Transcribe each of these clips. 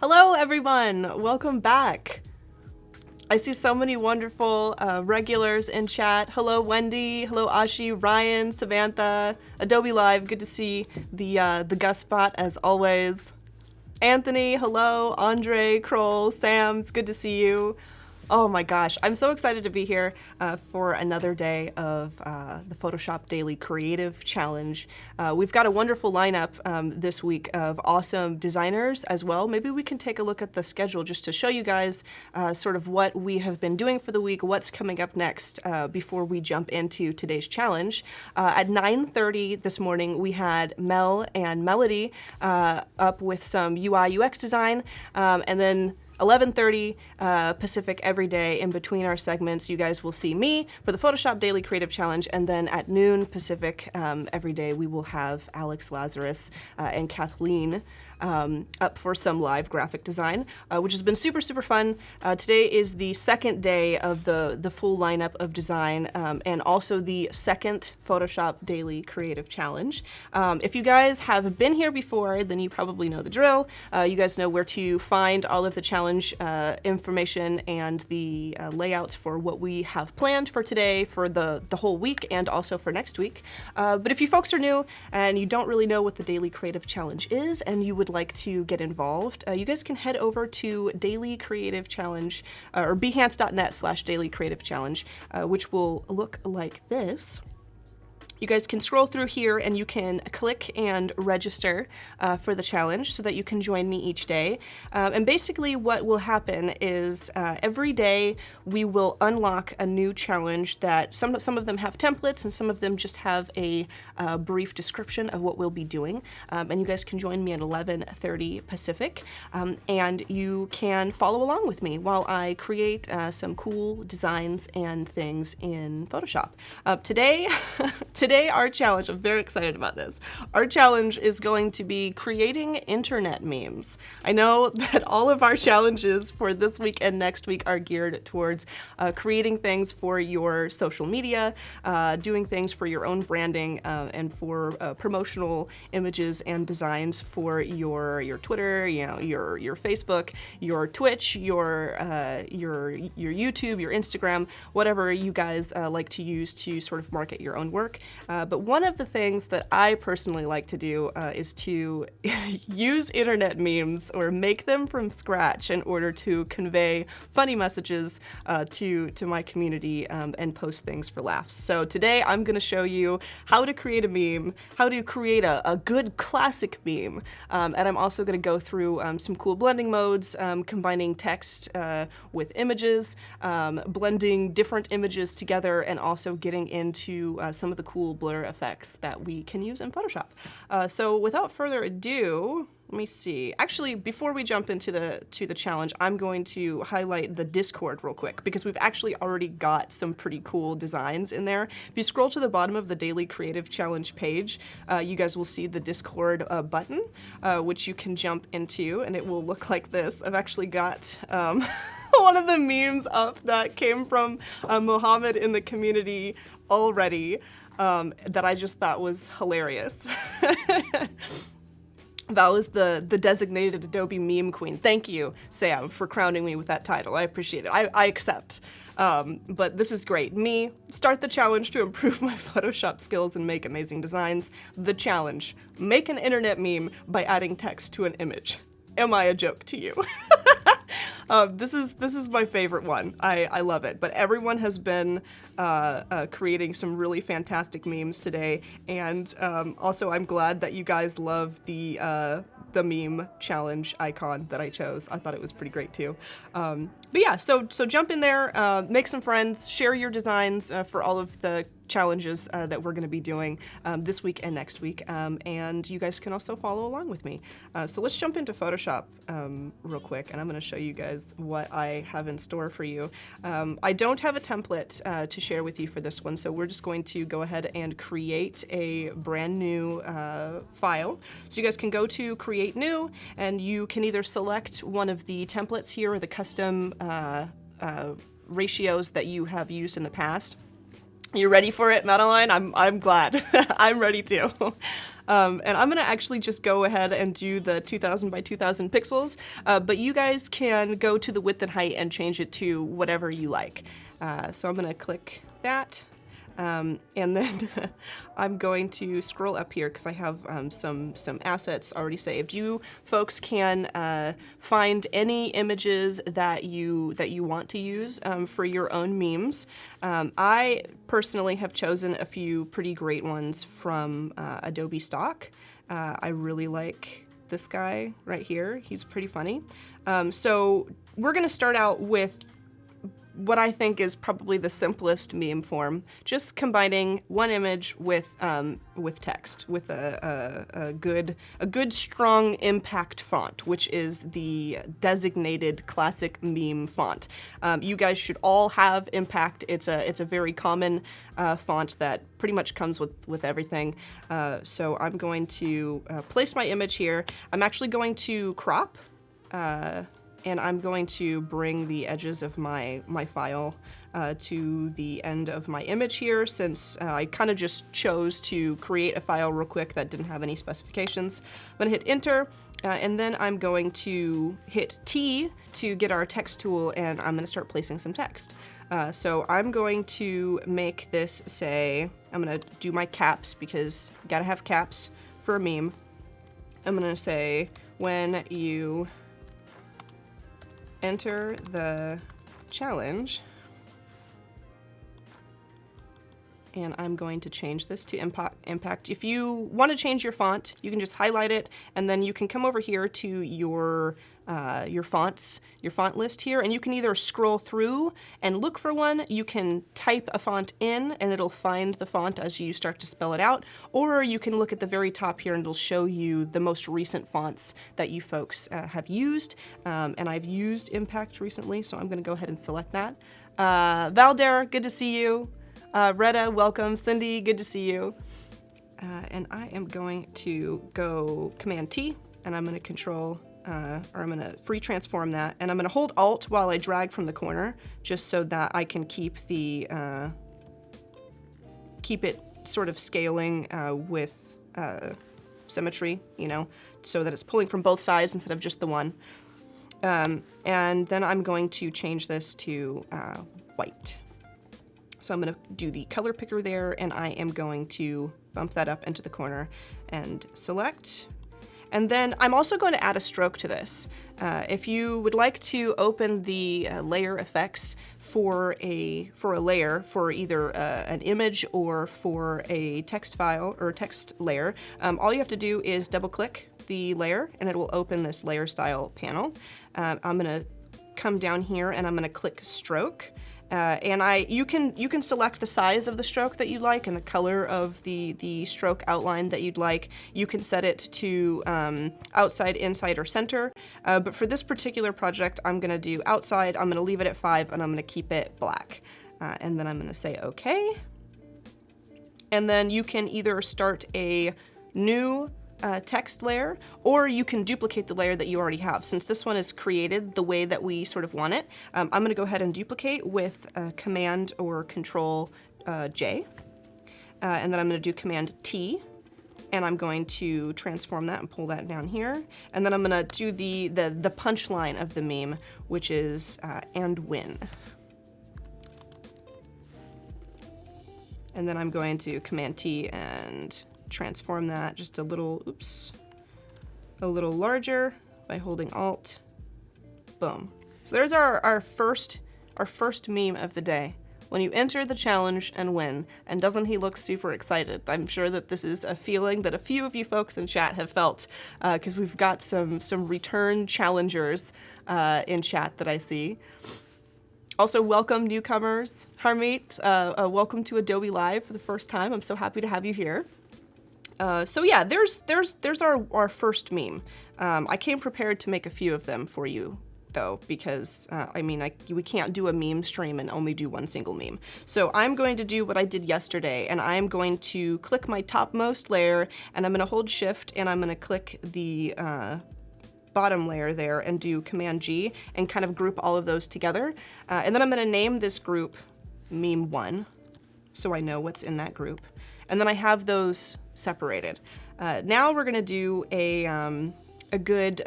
Hello, everyone. Welcome back. I see so many wonderful regulars in chat. Hello, Wendy. Hello, Ashi, Ryan, Samantha, Adobe Live. Good to see the Gus spot as always. Anthony, hello. Andre, Kroll, Sam's. Good to see you. Oh my gosh, I'm so excited to be here for another day of the Photoshop Daily Creative Challenge. We've got a wonderful lineup this week of awesome designers as well. Maybe we can take a look at the schedule just to show you guys sort of what we have been doing for the week, what's coming up next before we jump into today's challenge. At 9:30 this morning, we had Mel and Melody up with some UI UX design, and then 11:30 Pacific every day in between our segments, you guys will see me for the Photoshop Daily Creative Challenge, and then at noon Pacific every day we will have Alex Lazarus and Kathleen up for some live graphic design, which has been super, super fun. Today is the second day of the full lineup of design, and also the second Photoshop Daily Creative Challenge. If you guys have been here before, then you probably know the drill. You guys know where to find all of the challenge information and the layouts for what we have planned for today, for the whole week, and also for next week. But if you folks are new and you don't really know what the Daily Creative Challenge is, and you would like to get involved, you guys can head over to Daily Creative Challenge or behance.net/Daily Creative Challenge, which will look like this. You guys can scroll through here and you can click and register for the challenge so that you can join me each day. And basically what will happen is every day we will unlock a new challenge that some of them have templates and some of them just have a brief description of what we'll be doing. And you guys can join me at 11:30 Pacific. And you can follow along with me while I create some cool designs and things in Photoshop. Today, our challenge, I'm very excited about this. Our challenge is going to be creating internet memes. I know that all of our challenges for this week and next week are geared towards creating things for your social media, doing things for your own branding, and for promotional images and designs for your Twitter, your Facebook, your Twitch, your YouTube, your Instagram, whatever you guys like to use to sort of market your own work. But one of the things that I personally like to do is to use internet memes or make them from scratch in order to convey funny messages to my community and post things for laughs. So today I'm going to show you how to create a meme, how to create a good classic meme, and I'm also going to go through some cool blending modes, combining text with images, blending different images together, and also getting into some of the cool blur effects that we can use in Photoshop. So without further ado, let me see. Actually, before we jump into the challenge, I'm going to highlight the Discord real quick because we've actually already got some pretty cool designs in there. If you scroll to the bottom of the Daily Creative Challenge page, you guys will see the Discord button, which you can jump into, and it will look like this. I've actually got one of the memes up that came from Mohammed in the community already, that I just thought was hilarious. Val is the designated Adobe meme queen. Thank you, Sam, for crowning me with that title. I appreciate it. I accept. But this is great. Me, start the challenge to improve my Photoshop skills and make amazing designs. The challenge, make an internet meme by adding text to an image. Am I a joke to you? This is my favorite one. I love it. But everyone has been creating some really fantastic memes today, and also I'm glad that you guys love the meme challenge icon that I chose. I thought it was pretty great too. But yeah, so jump in there, make some friends, share your designs for all of the challenges that we're going to be doing this week and next week, and you guys can also follow along with me. So let's jump into Photoshop real quick, and I'm going to show you guys what I have in store for you. I don't have a template to share with you for this one, so we're just going to go ahead and create a brand new file. So you guys can go to Create New, and you can either select one of the templates here or the custom ratios that you have used in the past. You ready for it, Madeline? I'm glad. I'm ready too. And I'm gonna actually just go ahead and do the 2000 by 2000 pixels, but you guys can go to the width and height and change it to whatever you like. So I'm gonna click that. And then I'm going to scroll up here because I have some assets already saved. You folks can find any images that you want to use for your own memes. I personally have chosen a few pretty great ones from Adobe Stock. I really like this guy right here. He's pretty funny. So we're going to start out with what I think is probably the simplest meme form, just combining one image with text, with a good strong impact font, which is the designated classic meme font. You guys should all have impact. It's a very common font that pretty much comes with everything. So I'm going to place my image here. I'm actually going to crop. And I'm going to bring the edges of my file to the end of my image here, since I kind of just chose to create a file real quick that didn't have any specifications. I'm gonna hit enter, and then I'm going to hit T to get our text tool, and I'm gonna start placing some text. So I'm going to make this say, I'm gonna do my caps because you gotta have caps for a meme. I'm gonna say, when you enter the challenge, and I'm going to change this to impact. If you want to change your font, you can just highlight it, and then you can come over here to your font list here, and you can either scroll through and look for one, you can type a font in and it'll find the font as you start to spell it out, or you can look at the very top here and it'll show you the most recent fonts that you folks have used, and I've used impact recently, so I'm going to go ahead and select that. Valder, good to see you. Retta, welcome. Cindy, good to see you. And I am going to go Command T, and I'm going to control, or I'm going to free transform that, and I'm going to hold Alt while I drag from the corner, just so that I can keep it sort of scaling with symmetry, you know, so that it's pulling from both sides instead of just the one. And then I'm going to change this to white. So I'm going to do the color picker there, and I am going to bump that up into the corner and select. And then I'm also going to add a stroke to this. If you would like to open the layer effects for a layer, for either an image or for a text file or text layer, all you have to do is double click the layer and it will open this layer style panel. I'm going to come down here and I'm going to click stroke. And you can select the size of the stroke that you like and the color of the stroke outline that you'd like. You can set it to outside, inside, or center. But for this particular project, I'm going to do outside. I'm going to leave it at 5, and I'm going to keep it black. And then I'm going to say OK. And then you can either start a new text layer, or you can duplicate the layer that you already have. Since this one is created the way that we sort of want it, I'm going to go ahead and duplicate with Command or Control J, and then I'm going to do Command T, and I'm going to transform that and pull that down here, and then I'm going to do the punchline of the meme, which is and win. And then I'm going to Command T and transform that just a little larger by holding Alt. Boom. So there's our first meme of the day. When you enter the challenge and win, and doesn't he look super excited? I'm sure that this is a feeling that a few of you folks in chat have felt, because we've got some return challengers in chat that I see. Also, welcome newcomers. Harmeet, welcome to Adobe Live for the first time. I'm so happy to have you here. So yeah, there's our first meme. I came prepared to make a few of them for you, though, because we can't do a meme stream and only do one single meme. So I'm going to do what I did yesterday, and I'm going to click my topmost layer, and I'm going to hold Shift, and I'm going to click the bottom layer there and do Command G and kind of group all of those together. And then I'm going to name this group Meme 1. so I know what's in that group. And then I have those separated. Now we're gonna do a good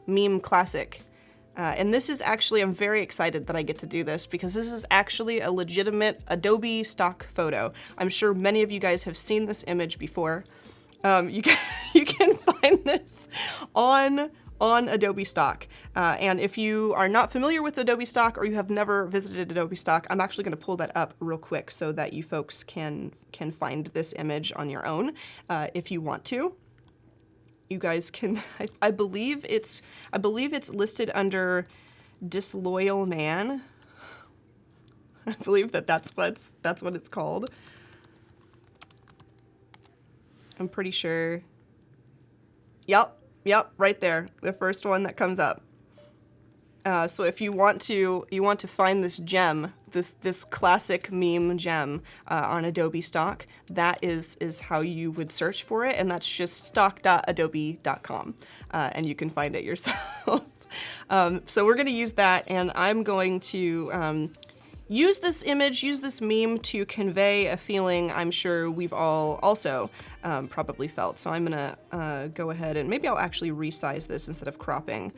meme classic. And this is actually, I'm very excited that I get to do this because this is actually a legitimate Adobe Stock photo. I'm sure many of you guys have seen this image before. You can find this on Adobe Stock. And if you are not familiar with Adobe Stock or you have never visited Adobe Stock, I'm actually going to pull that up real quick so that you folks can find this image on your own if you want to. You guys can, I believe it's listed under Disloyal Man. I believe that's what it's called. I'm pretty sure. Yep, right there, the first one that comes up. So if you want to find this gem, this classic meme gem on Adobe Stock, that is how you would search for it, and that's just stock.adobe.com, and you can find it yourself. So we're going to use that, and I'm going to use this image, use this meme to convey a feeling I'm sure we've all also probably felt. So I'm going to go ahead and maybe I'll actually resize this instead of cropping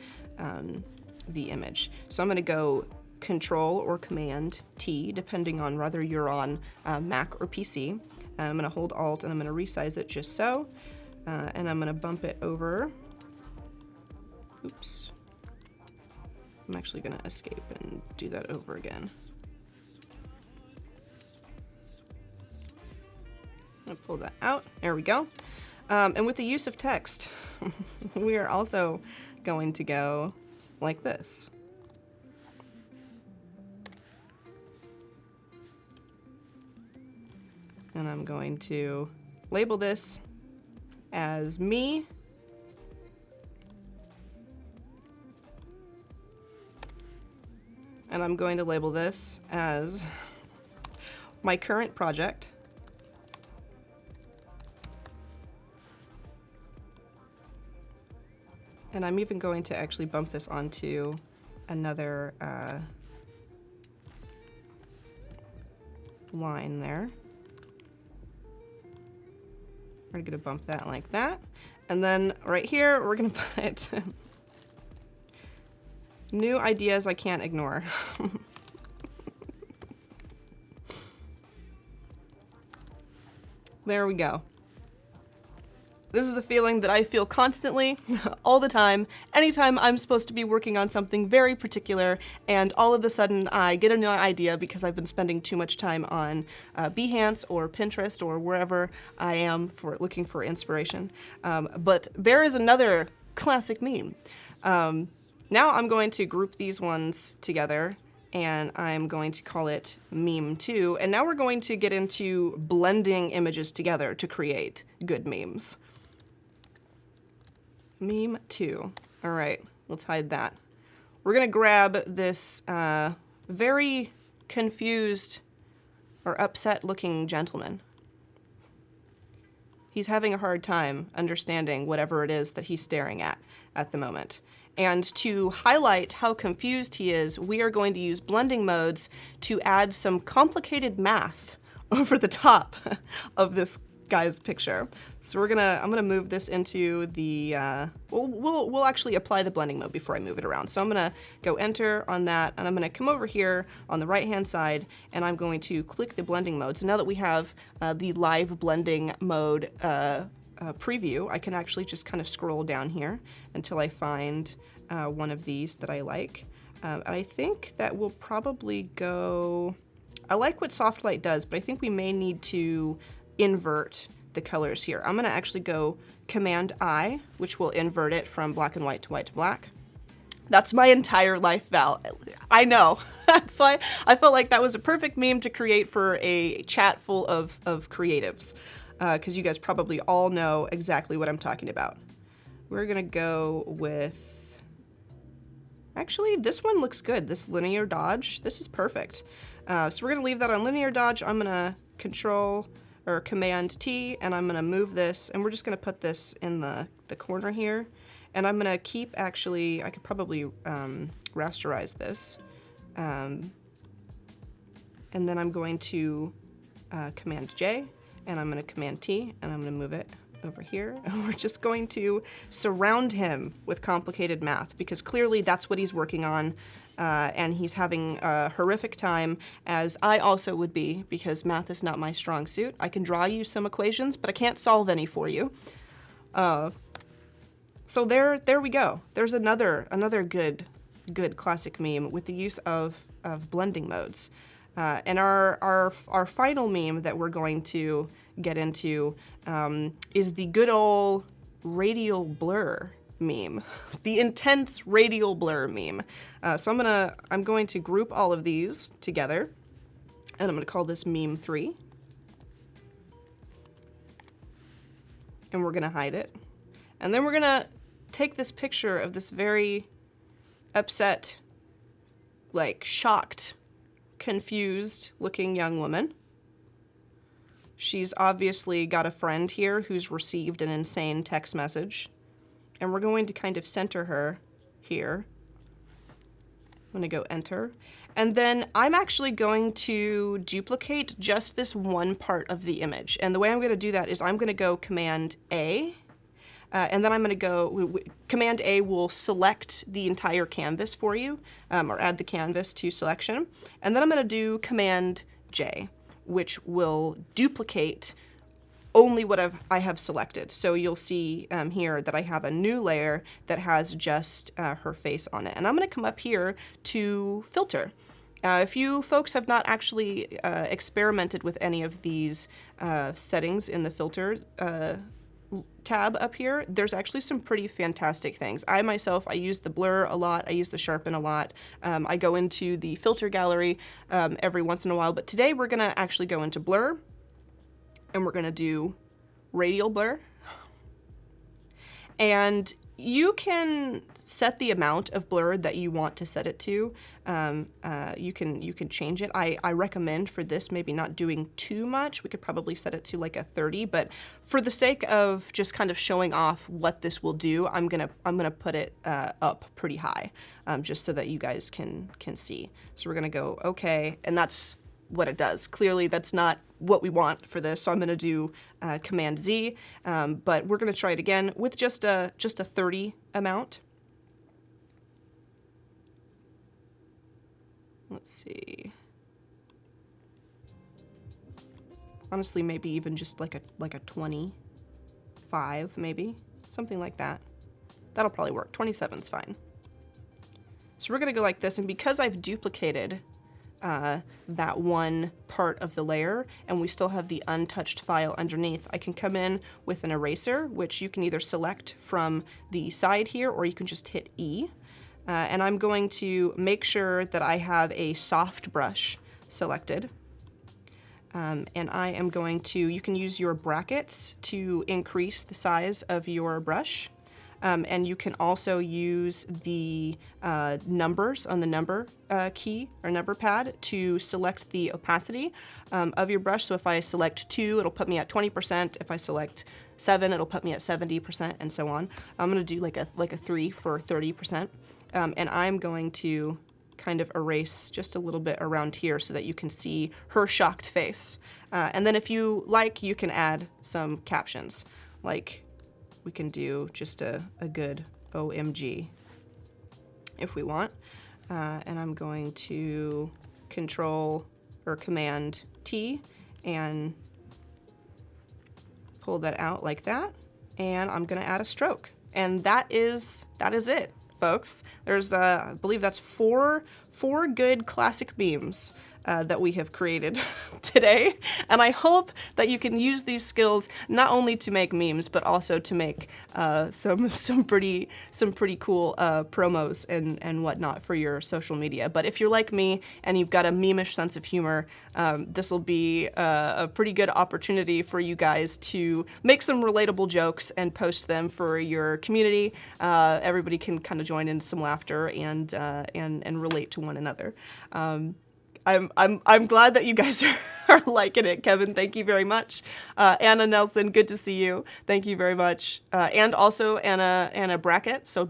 the image. So I'm going to go Control or Command T, depending on whether you're on Mac or PC. And I'm going to hold Alt and I'm going to resize it just so. And I'm going to bump it over. Oops. I'm actually going to escape and do that over again. I'm going to pull that out. There we go. And with the use of text, we are also going to go like this. And I'm going to label this as me. And I'm going to label this as my current project. And I'm even going to actually bump this onto another line there. We're going to bump that like that. And then right here, we're going to put new ideas I can't ignore. There we go. This is a feeling that I feel constantly, all the time, anytime I'm supposed to be working on something very particular, and all of a sudden I get a new idea because I've been spending too much time on Behance or Pinterest or wherever I am for looking for inspiration. But there is another classic meme. Now I'm going to group these ones together, and I'm going to call it Meme 2. And now we're going to get into blending images together to create good memes. Meme 2. All right, let's hide that. We're gonna grab this very confused or upset looking gentleman. He's having a hard time understanding whatever it is that he's staring at the moment. And to highlight how confused he is, we are going to use blending modes to add some complicated math over the top of this guy's picture. So I'm gonna move this into the we'll actually apply the blending mode before I move it around. So I'm gonna go enter on that, and I'm gonna come over here on the right hand side, and I'm going to click the blending mode. So now that we have the live blending mode preview, I can actually just kind of scroll down here until I find one of these that I like. And I think that we'll probably go, I like what soft light does, but I think we may need to invert the colors here. I'm going to actually go Command I, which will invert it from black and white to black. That's my entire life, Val. I know. That's why I felt like that was a perfect meme to create for a chat full of creatives, because you guys probably all know exactly what I'm talking about. We're going to go with, actually, this one looks good. This linear dodge, this is perfect. So we're going to leave that on linear dodge. I'm going to Control or Command T, and I'm going to move this, and we're just going to put this in the corner here. And I'm going to keep, actually, I could probably rasterize this. And then I'm going to Command J, and I'm going to Command T, and I'm going to move it over here, and we're just going to surround him with complicated math, because clearly that's what he's working on, and he's having a horrific time, as I also would be, because math is not my strong suit. I can draw you some equations, but I can't solve any for you. So there we go. There's another good classic meme with the use of blending modes. And our final meme that we're going to get into is the good old radial blur meme, the intense radial blur meme. So I'm going to group all of these together, and I'm going to call this meme 3, and we're going to hide it, and then we're going to take this picture of this very upset, like shocked, confused looking young woman. She's obviously got a friend here who's received an insane text message, and we're going to kind of center her here. I'm going to go enter, and then I'm actually going to duplicate just this one part of the image, and the way I'm going to do that is I'm going to go Command A, and then I'm going to go, Command A will select the entire canvas for you, or add the canvas to selection. And then I'm going to do Command J, which will duplicate only what I have selected. So you'll see here that I have a new layer that has just her face on it. And I'm going to come up here to filter. If you folks have not actually experimented with any of these settings in the filter tab up here, there's actually some pretty fantastic things. I use the blur a lot, I use the sharpen a lot, I go into the filter gallery every once in a while, but today we're gonna actually go into blur, and we're gonna do radial blur, and you can set the amount of blur that you want to set it to. You can change it. I recommend for this maybe not doing too much. We could probably set it to like a 30, but for the sake of just kind of showing off what this will do, I'm gonna put it up pretty high, just so that you guys can see. So we're gonna go okay, and that's what it does. Clearly that's not what we want for this, so I'm gonna do Command Z, but we're gonna try it again with just a 30 amount. Let's see. Honestly, maybe even just like a 25, maybe something like that. That'll probably work. 27's fine. So we're gonna go like this, and because I've duplicated that one part of the layer, and we still have the untouched file underneath, I can come in with an eraser, which you can either select from the side here, or you can just hit E. And I'm going to make sure that I have a soft brush selected. And I am going to, you can use your brackets to increase the size of your brush. And you can also use the numbers on the number key or number pad to select the opacity of your brush. So if I select 2, it'll put me at 20%. If I select 7, it'll put me at 70%, and so on. I'm going to do like a 3 for 30%. And I'm going to kind of erase just a little bit around here so that you can see her shocked face. And then if you like, you can add some captions. Like, we can do just a good OMG if we want. And I'm going to Control or Command T and pull that out like that. And I'm going to add a stroke. And that is it, folks. There's, I believe that's four good classic memes that we have created today, and I hope that you can use these skills not only to make memes, but also to make some pretty cool promos and whatnot for your social media. But if you're like me and you've got a meme-ish sense of humor, this will be a pretty good opportunity for you guys to make some relatable jokes and post them for your community. Everybody can kind of join in some laughter and relate to one another. I'm glad that you guys are liking it. Kevin, thank you very much. Anna Nelson, good to see you. Thank you very much. And also Anna Brackett, so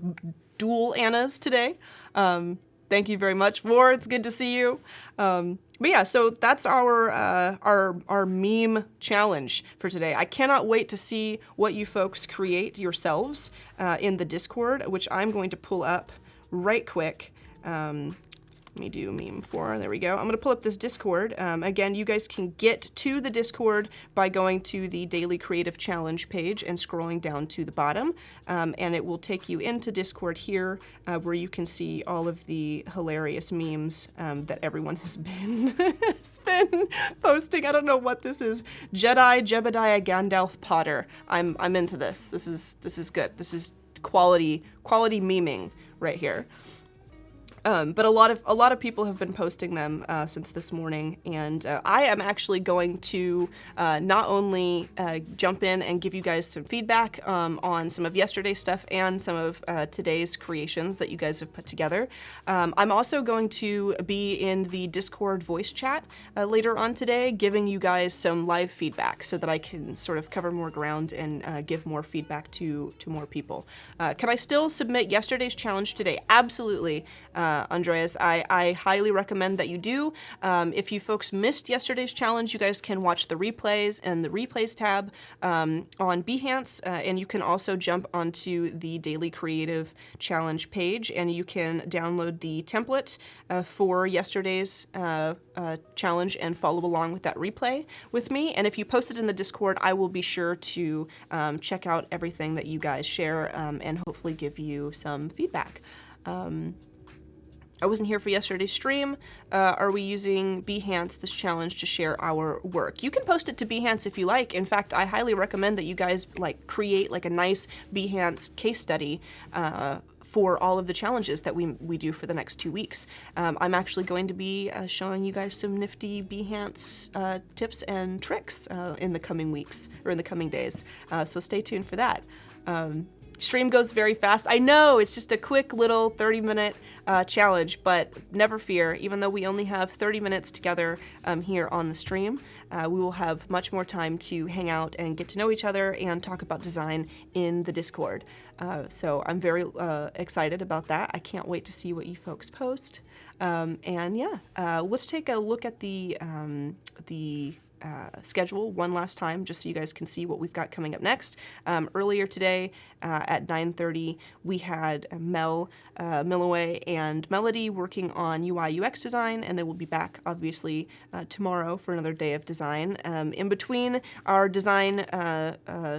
dual Annas today. Thank Thank you very much. War, it's good to see you. But yeah, so that's our meme challenge for today. I cannot wait to see what you folks create yourselves in the Discord, which I'm going to pull up right quick. Let me do meme 4. There we go. I'm going to pull up this Discord. Again, you guys can get to the Discord by going to the Daily Creative Challenge page and scrolling down to the bottom. And it will take you into Discord here where you can see all of the hilarious memes that everyone has been, posting. I don't know what this is. Jedi, Jebediah, Gandalf, Potter. I'm into this. This is good. This is quality memeing right here. But a lot of people have been posting them since this morning, and I am actually going to not only jump in and give you guys some feedback on some of yesterday's stuff and some of today's creations that you guys have put together. I'm also going to be in the Discord voice chat later on today, giving you guys some live feedback so that I can sort of cover more ground and give more feedback to more people. Can I still submit yesterday's challenge today? Absolutely. Andreas, I highly recommend that you do. If you folks missed yesterday's challenge, you guys can watch the replays and the replays tab on Behance, and you can also jump onto the Daily Creative Challenge page, and you can download the template for yesterday's challenge and follow along with that replay with me. And if you post it in the Discord, I will be sure to check out everything that you guys share and hopefully give you some feedback. I wasn't here for yesterday's stream. Are we using Behance, this challenge, to share our work? You can post it to Behance if you like. In fact, I highly recommend that you guys create a nice Behance case study for all of the challenges that we do for the next 2 weeks. I'm actually going to be showing you guys some nifty Behance tips and tricks in the coming weeks, or in the coming days. So stay tuned for that. Stream goes very fast. I know, it's just a quick little 30-minute challenge, but never fear. Even though we only have 30 minutes together here on the stream, we will have much more time to hang out and get to know each other and talk about design in the Discord. So I'm very excited about that. I can't wait to see what you folks post. And yeah, let's take a look at the schedule one last time, just so you guys can see what we've got coming up next. Earlier today at 9:30, we had Mel Milloway and Melody working on UI UX design, and they will be back obviously tomorrow for another day of design. In between our design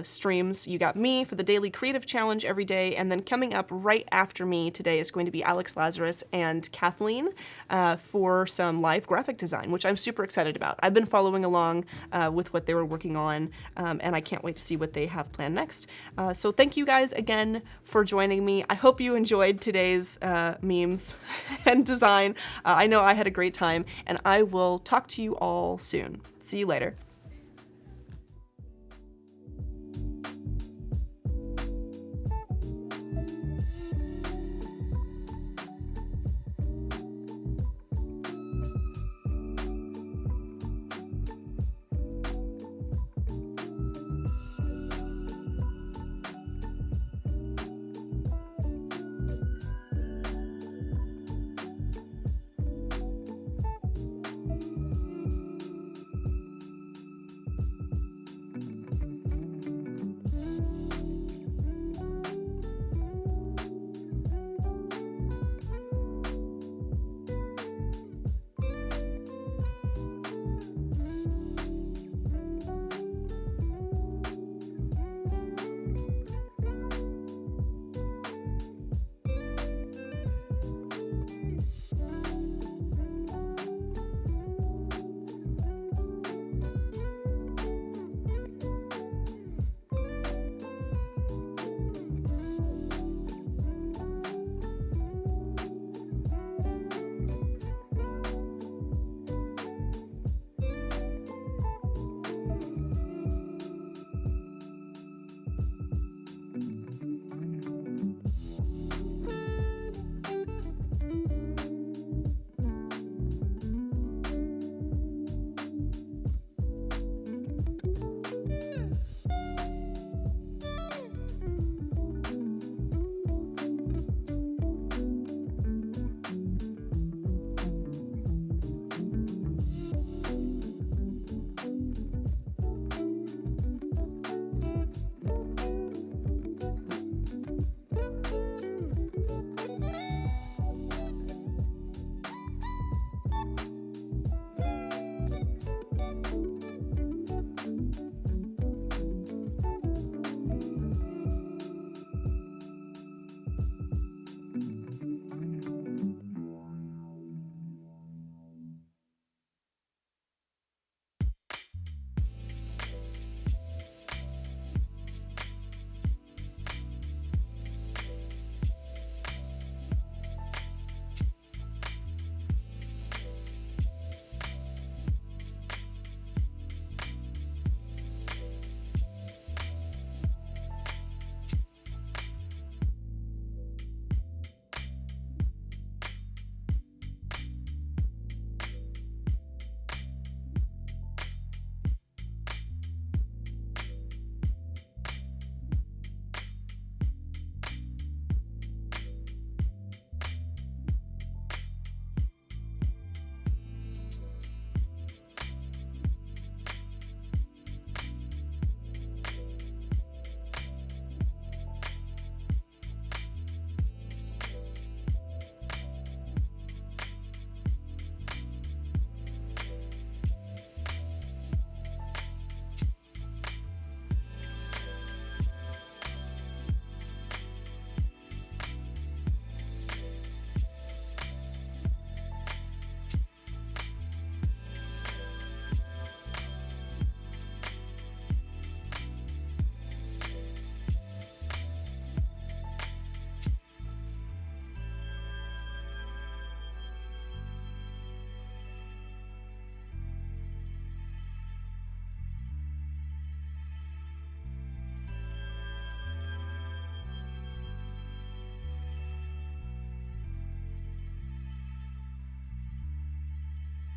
streams, you got me for the Daily Creative Challenge every day, and then coming up right after me today is going to be Alex Lazarus and Kathleen for some live graphic design, which I'm super excited about. I've been following along with what they were working on, and I can't wait to see what they have planned next. So thank you guys again for joining me. I hope you enjoyed today's memes and design. I know I had a great time, and I will talk to you all soon. See you later.